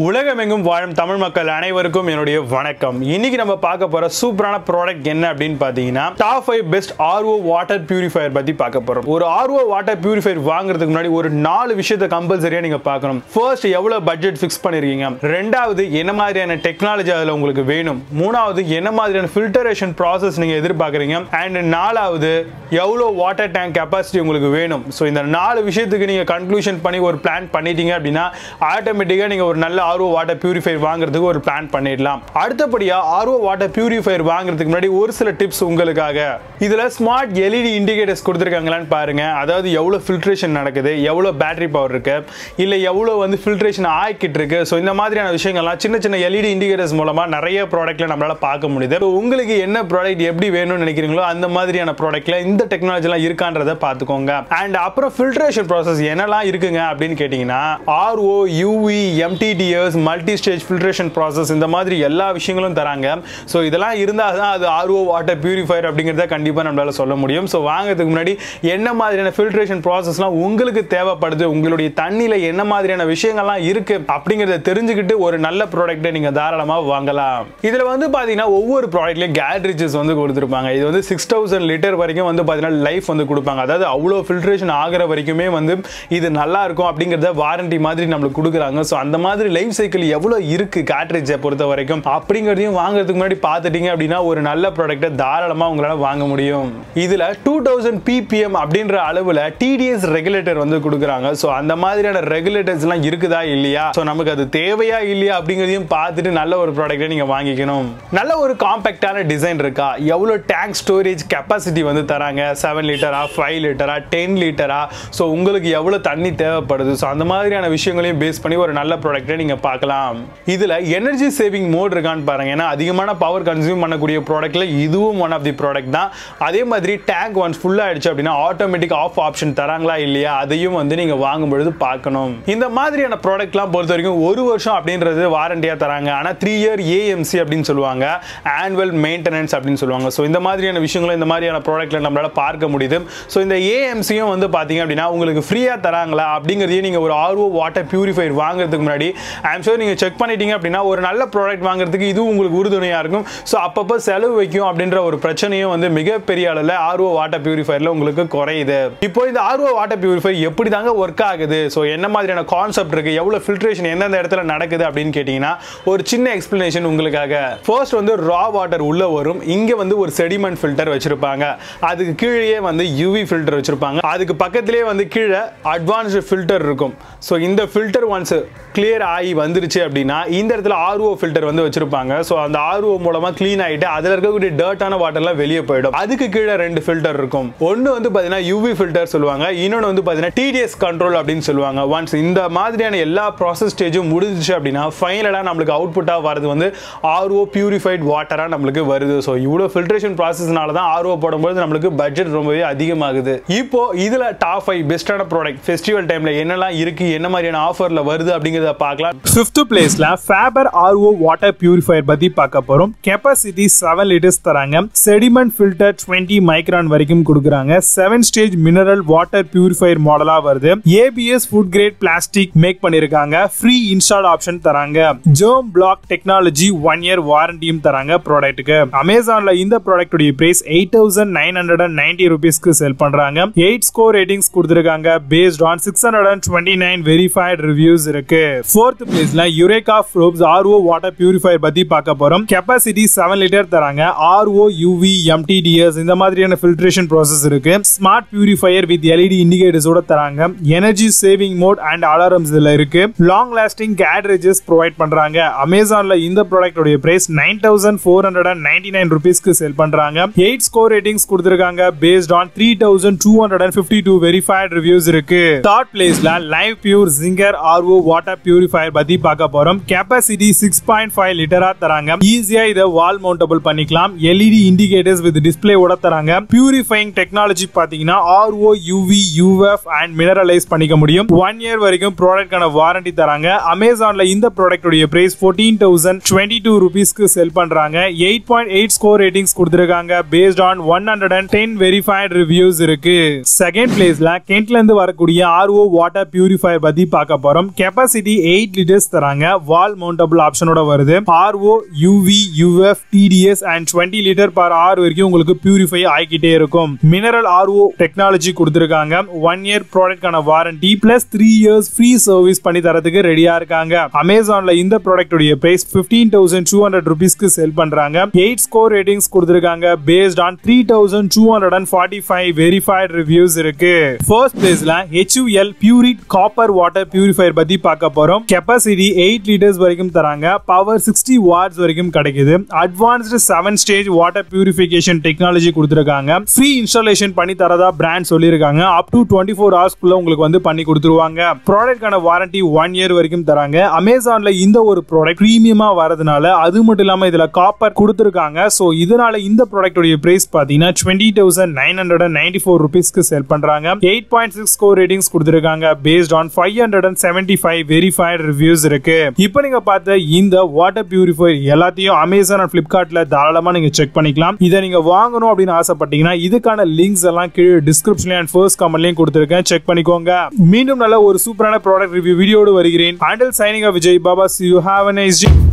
உலகமெங்கும் வாழும் தமிழ் மக்கள் அனைவருக்கும் என்னுடைய வணக்கம். இன்னைக்கு நம்ம பார்க்க போற சூப்பரான ப்ராடக்ட் என்ன அப்படின்னு பாத்தீங்கன்னா top 5 best RO water purifier பத்தி பார்க்க போறோம். ஒரு RO வாட்டர் பியூரிஃபையர் வாங்குறதுக்கு முன்னாடி ஒரு 4 விஷயத்தை கம்பல்சரியா நீங்க பார்க்கணும். ஃபர்ஸ்ட் எவ்வளவு பட்ஜெட் ஃபிக்ஸ் பண்ணிருக்கீங்க, ரெண்டாவது என்ன மாதிரியான டெக்னாலஜி அதுல உங்களுக்கு வேணும், மூணாவது என்ன மாதிரியான ஃபில்டரேஷன் ப்ராசஸ் நீங்க எதிர்பார்க்கறீங்க, அண்ட் நாலாவது எவ்வளவு வாட்டர் டேங்க் கெபாசிட்டி உங்களுக்கு வேணும். ஸோ இந்த 4 விஷயத்துக்கு நீங்க கன்க்ளூஷன் பண்ணி ஒரு பிளான் பண்ணிட்டீங்க அப்படின்னா ஆட்டோமேட்டிக்கா நீங்க ஒரு நல்ல RO வாட்டர் பியூரிஃபையர் வாங்குறதுக்கு ஒரு பிளான் பண்ணிடலாம். அடுத்தபடியா RO வாட்டர் பியூரிஃபையர் வாங்குறதுக்கு முன்னாடி ஒரு சில டிப்ஸ் உங்களுக்காக. இதுல ஸ்மார்ட் LED இண்டிகேட்டர்ஸ் கொடுத்திருக்காங்களான்னு பாருங்க. அதாவது எவ்வளவு ஃபில்ட்ரேஷன் நடக்குது, எவ்வளவு பேட்டரி பவர் இருக்கு, இல்ல எவ்வளவு வந்து ஃபில்ட்ரேஷன் ஆகிக்கிட்டு இருக்கு. ஸோ இந்த மாதிரியான விஷயங்கள்லாம் சின்ன சின்ன LED இண்டிகேட்டர்ஸ் மூலமா நிறைய ப்ராடக்ட்ல நம்மளால பார்க்க முடியுது. உங்களுக்கு என்ன ப்ராடக்ட் எப்படி வேணும்னு நினைக்கிறீங்களோ அந்த மாதிரியான ப்ராடக்ட்ல இந்த டெக்னாலஜி எல்லாம் இருக்கான்றதை பார்த்துக்கோங்க. அண்ட் அப்புறம் ஃபில்ட்ரேஷன் ப்ராசஸ் என்னெல்லாம் இருக்குங்க அப்படின்னு கேட்டீங்கன்னா RO, UV, MTTS, multi stage filtration process, இந்த மாதிரி எல்லா விஷயங்களும் தராங்க. ஸோ இதெல்லாம் இருந்தால் தான் அது RO வாட்டர் பியூரிஃபையர் அப்படிங்கிறத கண்டிப்பாக நம்மளால சொல்ல முடியும். ஸோ வாங்கிறதுக்கு முன்னாடி என்ன மாதிரியான ஃபில்ட்ரேஷன் ப்ராசஸ்லாம் உங்களுக்கு தேவைப்படுது, உங்களுடைய தண்ணியில் என்ன மாதிரியான விஷயங்கள்லாம் இருக்கு அப்படிங்கிறத தெரிஞ்சுக்கிட்டு ஒரு நல்ல ப்ராடக்ட்டை நீங்கள் தாராளமாக வாங்கலாம். இதில் வந்து பார்த்தீங்கன்னா ஒவ்வொரு ப்ராடக்ட்லையும் கேட்ரிட்ஜஸ் வந்து கொடுத்துருப்பாங்க. இது வந்து 6000 லிட்டர் வரைக்கும் வந்து பார்த்தீங்கன்னா லைஃப் வந்து கொடுப்பாங்க. அதாவது அவ்வளோ ஃபில்ட்ரேஷன் ஆகிற வரைக்குமே வந்து இது நல்லா இருக்கும் அப்படிங்கிறத வாரண்டி மாதிரி நம்மளுக்கு கொடுக்குறாங்க. ஸோ அந்த மாதிரி லைஃப் சைக்கிள் எவ்வளவு இருக்கு கார்ட்ரிட்ஜை பொறுத்த வரைக்கும் அப்படிங்கிறதையும் வாங்குறதுக்கு முன்னாடி பார்த்துட்டீங்க அப்படின்னா ஒரு நல்ல ப்ராடக்ட்டை தாராளமாக உங்களால் வாங்க முடியும். இதில் 2000 ppm அப்படின்ற அளவில் TDS ரெகுலேட்டர் வந்து கொடுக்குறாங்க. ஸோ அந்த மாதிரியான ரெகுலேட்டர்ஸ் எல்லாம் இருக்குதா இல்லையா, ஸோ நமக்கு அது தேவையா இல்லையா அப்படிங்கிறதையும் பார்த்துட்டு நல்ல ஒரு ப்ராடக்ட்டை நீங்கள் வாங்கிக்கணும். நல்ல ஒரு காம்பேக்டான டிசைன் இருக்கா, எவ்வளோ டேங்க் ஸ்டோரேஜ் கெப்பாசிட்டி வந்து தராங்க, 7 லிட்டரா 5 லிட்டரா 10 லிட்டரா, ஸோ உங்களுக்கு எவ்வளோ தண்ணி தேவைப்படுது, ஸோ அந்த மாதிரியான விஷயங்களையும் பேஸ் பண்ணி ஒரு நல்ல ப்ராடக்ட்டை நீங்கள் பார்க்கலாம். இதுல எனர்ஜி சேவிங் மோட் இருக்கான்னு பாருங்க. ஏன்னா அதிகமான பவர் கன்சியூம் பண்ணக்கூடிய ப்ராடக்ட்ல இதுவும் ஒன் ஆஃப் தி ப்ராடக்ட் தான். அதே மாதிரி டேங்க் ஒன்ஸ் ஃபுல் ஆயிடுச்சு அப்படின்னா ஆட்டோமேட்டிக் ஆஃப் ஆப்ஷன் தராங்களா இல்லையா அதையும் வந்து நீங்க வாங்கும் பொழுது பார்க்கணும். இந்த மாதிரியான ப்ராடக்ட்லாம் பொறுத்த வரைக்கும் 1 வருஷம் அப்படின்றது வாரண்டியா தராங்க. ஆனா 3 இயர் AMC அப்படின்னு சொல்லுவாங்க, ஆனுவல் மெயின்டெனன்ஸ் அப்படின்னு சொல்லுவாங்க. ஸோ இந்த மாதிரியான விஷயங்களும் இந்த மாதிரியான ப்ராடக்ட்ல நம்மளால பார்க்க முடியுது. ஸோ இந்த AMCயும் வந்து பாத்தீங்க அப்படின்னா உங்களுக்கு ஃப்ரீயா தராங்களா அப்படிங்கிறதையும் நீங்க ஒரு RO வாட்டர் பியூரிஃபையர் வாங்குறதுக்கு முன்னாடி நீங்க செக் பண்ணிட்டீங்க அப்படின்னா ஒரு நல்ல ப்ராடக்ட் வாங்குறதுக்கு இது உங்களுக்கு உறுதுணையா இருக்கும். சோ அப்பப்ப செலவு வைக்கும் அப்படின்ற ஒரு பிரச்சனையும் வந்து மிகப்பெரிய அளவுல RO வாட்டர் பியூரிஃபையர்ல உங்களுக்கு குறையுது. இப்போ இந்த RO வாட்டர் பியூரிஃபையர் எப்படி தாங்க ஒர்க் ஆகுது, சோ என்ன மாதிரியான கான்செப்ட் இருக்கு, எவ்வளவு ஃபில்ட்ரேஷன் எந்தெந்த இடத்துல நடக்குது அப்படின்னு கேட்டீங்கன்னா ஒரு சின்ன எக்ஸ்பிளனேஷன் உங்களுக்காக. ஃபர்ஸ்ட் வந்து ரா வாட்டர் உள்ள வரும். இங்க வந்து ஒரு செடிமெண்ட் ஃபில்டர் வச்சிருப்பாங்க. அதுக்கு கீழே வந்து UV ஃபில்டர் வச்சிருப்பாங்க. அதுக்கு பக்கத்திலேயே வந்து கீழே அட்வான்ஸ்டு ஃபில்டர் இருக்கும். சோ இந்த ஃபில்டர் ஒன்ஸ் கிளியர் ஆகி வந்துருச்சு அப்படின்னா இந்த இடத்துல RO ஃபில்டர் வந்து வச்சிருப்பாங்க. ஸோ அந்த RO மூலமா க்ளீன் ஆகிட்டு அதில் இருக்கக்கூடிய டர்ட்டான வாட்டர்லாம் வெளியே போயிடும். அதுக்கு கீழே 2 ஃபில்டர் இருக்கும். ஒன்று வந்து பார்த்தீங்கன்னா UV ஃபில்டர் சொல்லுவாங்க, இன்னொன்று வந்து பார்த்தீங்கன்னா TDS கண்ட்ரோல் அப்படின்னு சொல்லுவாங்க. ஒன்ஸ் இந்த மாதிரியான எல்லா ப்ராசஸ் ஸ்டேஜும் முடிஞ்சிச்சு அப்படின்னா ஃபைனலாக நம்மளுக்கு அவுட்புட்டாக வரது வந்து RO பியூரிஃபைட் வாட்டராக நம்மளுக்கு வருது. ஸோ இவ்வளோ ஃபில்ட்ரேஷன் ப்ராசஸ்னால தான் RO போடும்போது நம்மளுக்கு பட்ஜெட் ரொம்பவே அதிகமாகுது. இப்போ இதில் டாப் 5 பெஸ்டான ப்ராடக்ட் ஃபெஸ்டிவல் டைம்ல என்னெல்லாம் இருக்கு, என்ன மாதிரியான ஆஃபர்ல வருது அப்படிங்கிறத பார்க்கலாம். 5th பிளேஸ்ல Faber RO வாட்டர் பியூரிஃபையர் பத்தி பார்க்க போறோம். கெபாசிட்டி 7 லிட்டர்ஸ் தராங்க. செடிமெண்ட் ஃபில்டர் 20 மைக்ரான் வரைக்கும் கொடுக்குறாங்க. 7 ஸ்டேஜ் மினரல் வாட்டர் பியூரிஃபையர் மாடலா வருது. ABS food grade plastic make பண்ணிருக்காங்க. ஃப்ரீ இன்ஸ்டால் ஆப்ஷன் தராங்க. ஜெர்ம் பிளாக் டெக்னாலஜி 1 இயர் வாரண்டியும் தராங்க ப்ராடக்ட்டுக்கு. அமேசான்ல இந்த ப்ராடக்ட் உடைய பிரைஸ் 8990 ரூபீஸ்க்கு செல் பண்றாங்க. 8 ஸ்கோர் ரேட்டிங்ஸ் கொடுத்திருக்காங்க. பேஸ்ட் ஆன் 629 வெரிஃபைட் ரிவ்யூஸ் இருக்கு. 4th பிளேஸ்ல Eureka Forbes RO water purifier பத்தி பார்க்க போறோம். கெபாசிட்டி 7 லிட்டர் தராங்க. RO, UV, MTTS இந்த மாதிரியான ஃபில்ட்ரேஷன் ப்ராசஸ் இருக்கு. Smart purifier with LED indicators ஓட தராங்க. Energy saving mode and alarms இதுல இருக்கு. லாங் லாஸ்டிங் கேட்ரிட்ஜஸ் ப்ரொவைட் பண்றாங்க. அமேசான்ல இந்த ப்ராடக்ட் உடைய பிரைஸ் 9499 ரூபீஸ்க்கு செல் பண்றாங்க. 8 ஸ்கோர் ரேட்டிங்ஸ் கொடுத்திருக்காங்க. பேஸ்ட் ஆன் 3252 வெரிஃபைட் ரிவ்யூஸ் இருக்கு. 3rd பிளேஸ்ல Livpure Zinger RO water purifier பத்தி பார்க்க போறோம். கெபாசிட்டி 6.5 லிட்டரா தராங்க. ஈஸியா இத வால் மவுண்டபிள் பண்ணிக்கலாம். LED இண்டிகேட்டர்ஸ் வித் டிஸ்ப்ளே ஓட தராங்க. பியூரிஃபைங் டெக்னாலஜி பாத்தீங்கன்னா RO, UV, UF அண்ட் மினரலைஸ் பண்ணிக்க முடியும். 1 இயர் வரைக்கும் ப்ராடக்ட்கான வாரண்டி தராங்க. அமேசான்ல இந்த ப்ராடக்ட் உடைய பிரைஸ் 14022 ரூபீஸ்க்கு செல் பண்றாங்க. 8.8 ஸ்கோர் ரேட்டிங்ஸ் கொடுத்திருக்காங்க. பேஸ்ட் ஆன் 110 வெரிஃபைட் ரிவ்யூஸ் இருக்கு. 2nd பிளேஸ்ல கென்ட்ல இருந்து வரக்கூடிய RO வாட்டர் பியூரிஃபையர் பத்தி பார்க்க போறோம். கெபாசிட்டி 8 liters தராங்க. வால் மவுண்டபிள் ஆப்ஷனோட வருது. RO UV UF TDS and 20 liter per hour வரைக்கும் உங்களுக்கு பியூரிஃபை ஆகிக்கிட்டே இருக்கும். மினரல் RO டெக்னாலஜி கொடுத்திருக்காங்க. 1 year ப்ராடக்ட்கான warranty plus 3 years free service பண்ணி தரதுக்கு ரெடியா இருக்காங்க. அமேசான்ல இந்த ப்ராடக்ட் உடைய பிரைஸ் 15,200 rupeesக்கு செல் பண்றாங்க. 8 ஸ்கோர் ரேட்டிங்ஸ் கொடுத்திருக்காங்க. பேஸ்ட் ஆன் 3,245 வெரிஃபைட் ரிவ்யூஸ் இருக்கு. ஃபர்ஸ்ட் பிளேஸ்ல HUL Pureit copper water purifier பத்தி பார்க்க போறோம். கெபாசிட்டி 8 liters வரைக்கும் தராங்க. பவர் 60 watts வரைக்கும் கிடைக்குது. Advanced 7 stage water purification technology கொடுத்திருக்காங்க. ஃப்ரீ இன்ஸ்டாலேஷன் பண்ணி தரதா பிராண்ட் சொல்லிருக்காங்க. அப் டு 24 hours குள்ள உங்களுக்கு வந்து பண்ணி கொடுத்துருவாங்க. ப்ராடக்ட்கான வாரண்டி 1 year வரைக்கும் தராங்க. அமேசான்ல இந்த ஒரு ப்ராடக்ட் பிரீமியமா வரதுனால அது மட்டும் இல்லாம இதுல காப்பர் கொடுத்திருக்காங்க. சோ இதனால இந்த ப்ராடக்ட் உடைய பிரைஸ் பாத்தீங்கன்னா 20,994 rupeesக்கு செல் பண்றாங்க. 8.6 ஸ்கோர் ரேட்டிங்ஸ் கொடுத்திருக்காங்க. பேஸ்ட் ஆன் 575 வெரிஃபைட் ரிவ்யூஸ் இருக்கு. இப்போ நீங்க பார்த்த இந்த வாட்டர் பியூரிஃபையர் எல்லாத்தையும் அமேசான் அண்ட் பிளிப்கார்ட்ல தாராளமா நீங்க செக் பண்ணிக்கலாம். இதை நீங்க வாங்கணும் அப்படின்னு ஆசைப்பட்டீங்கன்னா இதுக்கான லிங்க்ஸ் எல்லாம் கீழே டிஸ்கிரிப்ஷன்ல அண்ட் ஃபர்ஸ்ட் கமெண்ட்லயும் கொடுத்திருக்கேன். செக் பண்ணிக்கோங்க. மீண்டும் நல்ல ஒரு சூப்பரான ப்ராடக்ட் ரிவ்யூ வீடியோடு வருகிறேன். Until signing off, Vijay Baba. See you. Have a nice day.